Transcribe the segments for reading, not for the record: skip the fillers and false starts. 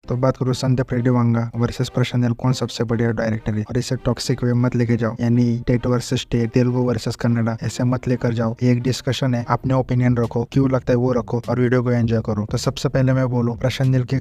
तो बात करूँ संदीप रेड्डी वांगा वर्सेस प्रशांत नील, कौन सबसे बढ़िया डायरेक्टर है। और इसे टॉक्सिक वे मत लेके जाओ, यानी TET versus TET, Telugu versus Kannada, ऐसे मत लेकर जाओ। ये एक डिस्कशन है, अपने ओपिनियन रखो, क्यों लगता है वो रखो और वीडियो को एंजॉय करो। तो सबसे पहले मैं बोलूँ, प्रशांत नील की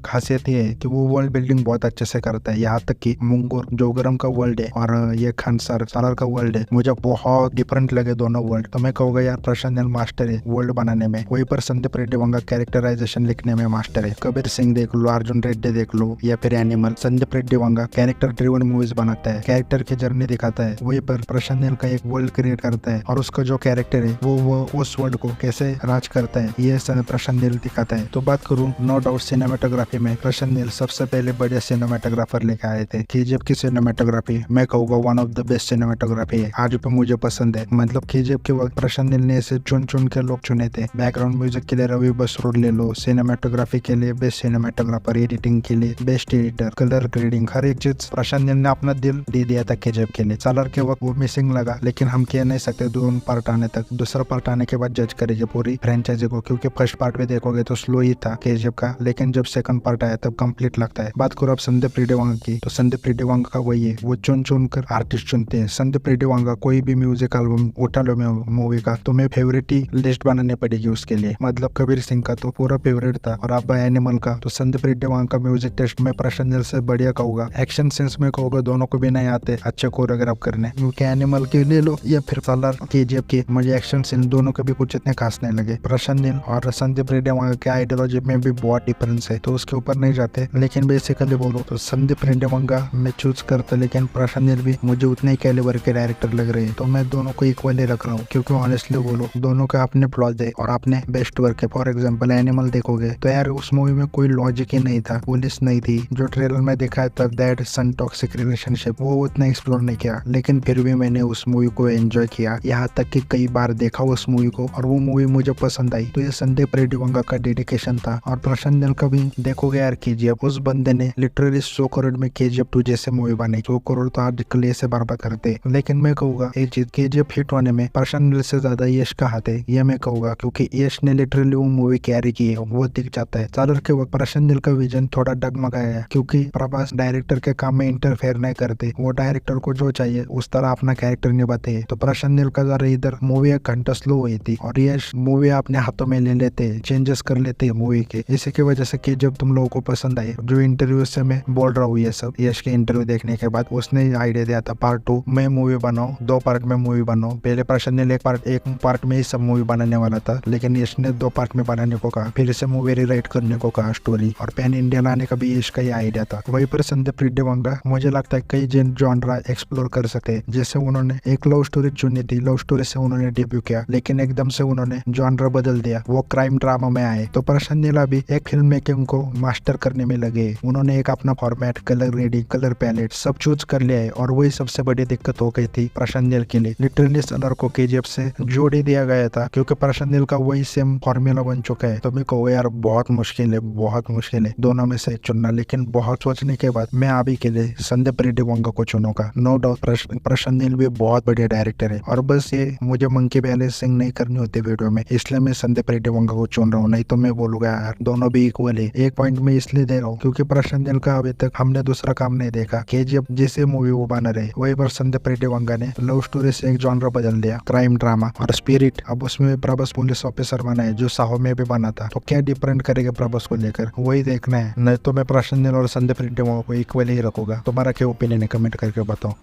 खासियत ये है कि वो वर्ल्ड बिल्डिंग बहुत अच्छे से करता है। यहाँ तक कि मुंगुर जोगरम का वर्ल्ड है और ये खानसर सालार का वर्ल्ड है, मुझे बहुत डिफरेंट लगे दोनों वर्ल्ड। तो मैं कहूँगा यार प्रशांत नील मास्टर है वर्ल्ड बनाने में। वहीं पर संदीप रेड्डी वांगा कैरेक्टराइजेशन लिखने में मास्टर है। कबीर सिंह देख लो, अर्जुन रेड्डी देख लो, या फिर animal. Sandeep Reddy Vanga character driven movies बनाता है, कैरेक्टर की जर्नी दिखाता है। वहीं पर प्रशांत नील का एक वर्ल्ड क्रिएट करता है और उसका जो कैरेक्टर है वो उस वर्ल्ड को कैसे राज करता है, ये प्रशांत नील दिखाता है। तो बात करूँ नो डाउट सिनेमाटोग्राफी में, प्रशांत नील सबसे पहले बड़े सिनेमाटोग्राफर लेके आए थे। केजीएफ की सिनेमाटोग्राफी मैं कहूँगा one of the best cinematography है, आज भी मुझे पसंद है। मतलब केजीएफ के वक्त प्रशांत नील ने ऐसे चुन चुन के लोग चुने थे। बैकग्राउंड म्यूजिक के लिए रवि बसरूड ले लो, सिनेमाटोग्राफी के लिए बेस्ट सिनेमाटोग्राफर, एडिटिंग के लिए बेस्ट एडिटर, कलर ग्रेडिंग, हर एक चीज प्रशांत नील ने अपना दिल दे दिया था केजीएफ के लिए। सालार के वक्त वो मिसिंग लगा, लेकिन हम कह नहीं सकते दोनों पार्ट आने तक। दूसरा पार्ट आने के बाद जज करेंगे पूरी फ्रेंचाइजी को, क्योंकि फर्स्ट पार्ट में देखोगे तो स्लो ही था केजीएफ का, लेकिन जब सेकंड पार्ट आया तब कंप्लीट लगता है। बात करो अब संदीप रेड्डी वांगा की, तो संदीप रेड्डी वांगा का वही है, वो चुन चुन कर आर्टिस्ट चुनते हैं। संदीप रेड्डी वांगा कोई भी म्यूजिक एल्बम उठा लो मूवी का, तुम्हें फेवरेट ही लिस्ट बनानी पड़ेगी उसके लिए। मतलब कबीर सिंह का तो पूरा फेवरेट था, और अब एनिमल का तो संदीप रेड्डी वांगा का म्यूजिक टेस्ट में प्रशांत नील से बढ़िया कहूंगा। एक्शन सीन्स में कहूंगा दोनों को भी नहीं आते अच्छे कोरियोग्राफ करने, क्योंकि एनिमल के ले लो या फिर सालार केजीएफ के, मुझे एक्शन सीन दोनों के भी कुछ इतने खास नहीं लगे। प्रशांत नील और संदीप रेड्डी वांगा के आइडियोलॉजी में भी बहुत डिफरेंस है, तो उसके ऊपर नहीं जाते। लेकिन बेसिकली बोलो तो संदीप रेड्डी वांगा मैं चूज करता, लेकिन प्रशांत नील भी मुझे उतने ही कैलिबर के डायरेक्टर लग रहे हैं, तो मैं दोनों को इक्वली रख रहा हूँ। क्योंकि ऑनेस्टली बोलो दोनों के अपने प्लॉट है और अपने बेस्ट वर्क है। फॉर एग्जाम्पल एनिमल देखोगे तो यार उस मूवी में कोई लॉजिक ही नहीं था, पुलिस नहीं थी, जो ट्रेलर में दिखाया था दैट सन टॉक्सिक रिलेशनशिप वो उतना एक्सप्लोर नहीं किया, लेकिन फिर भी मैंने उस मूवी को एंजॉय किया, यहाँ तक कि कई बार देखा उस मूवी को और वो मूवी मुझे पसंद आई। तो ये संदीप रेड्डी वांगा का डेडिकेशन था। और प्रशांत नील का भी देखोगे यार केजीएफ, उस बंदे ने लिटरली 100 करोड़ में केजीएफ 2 जैसे मूवी बनाई। 100 करोड़ तो आज क्ले से बर्बाद करते, लेकिन मैं कहूँगा एक चीज, केजीएफ हिट होने में प्रशांत नील से ज्यादा यश का हाथ है, ये मैं कहूँगा, क्योंकि यश ने लिटरली वो मूवी कैरी की है, वो दिख जाता है। सालार के वक्त प्रशांत नील का विजन थोड़ा डगमगाया है, क्योंकि प्रभास डायरेक्टर के काम में इंटरफेयर नहीं करते, वो डायरेक्टर को जो चाहिए उस तरह अपना कैरेक्टर निभाते हैं। तो प्रशांत नील का जरा इधर मूवी एक घंटा स्लो हुई थी और यश मूवी अपने हाथों में ले लेते, चेंजेस कर लेते हैं मूवी के, इसी की वजह से कि जब तुम लोगों को पसंद आई। जो इंटरव्यू से मैं बोल रहा हूँ ये सब, यश के इंटरव्यू देखने के बाद उसने आइडिया दिया था पार्ट 2 में मूवी बनाओ, 2 पार्ट में मूवी बनाओ। पहले प्रशांत नील एक पार्ट में ही सब मूवी बनाने वाला था, लेकिन यश ने 2 पार्ट में बनाने को कहा, फिर से मूवी रीराइट करने को कहा स्टोरी, और पैन इंडिया लाने का भी यश का ही आइडिया था। वहीं पर संदीप रेड्डी वांगा मुझे लगता है कई जॉनरा एक्सप्लोर कर सकते हैं। जैसे उन्होंने एक लव स्टोरी चुनी थी, लव स्टोरी से उन्होंने डेब्यू किया, लेकिन एकदम से उन्होंने जॉनरा बदल दिया, वो क्राइम ड्रामा में आए। तो प्रशांत नील भी एक फिल्म मेकिंग को मास्टर करने में लगे, उन्होंने एक अपना format, colour grading, colour palette सब चूज कर लिया है, और वही सबसे बड़ी दिक्कत हो गई थी प्रशांत नील के लिए। लिटरली सालार को केजीएफ से जोड़ ही दिया गया था, क्योंकि प्रशांत नील का वही सेम फॉर्मूला बन चुका है। तो मैं कहूँ यार बहुत मुश्किल है, बहुत मुश्किल है दोनों में से एक चुनना, लेकिन बहुत सोचने के बाद मैं अभी के लिए संदीप रेड्डी वांगा को चुनूंगा। नो डाउट प्रशांत नील भी बहुत बढ़िया डायरेक्टर है, और बस ये मुझे मंकी बैलेंसिंग नहीं करनी होती वीडियो में, इसलिए मैं संदीप रेड्डी वांगा को चुन रहा हूँ। नहीं तो मैं बोलूंगा यार दोनों भी इक्वल है। एक पॉइंट में इसलिए दे रहा हूँ क्योंकि प्रशांत नील का अभी तक हमने दूसरा काम नहीं देखा। केजीएफ जैसे मूवी वो बना रहे, वही पर संदीप रेड्डी वांगा ने लव स्टोरी से एक जॉनर बदल दिया, क्राइम ड्रामा। और स्पिरिट अब उसमें प्रभास पुलिस ऑफिसर बना है, जो साहो में भी बना था, तो क्या डिफरेंट करेगा प्रभास को लेकर, वही देखना है। नहीं तो मैं प्रशांत नील और संदीप रेड्डी वांगा को इक्वल ही रखूंगा। तुम्हारा क्या ओपिनियन है कमेंट करके बताओ।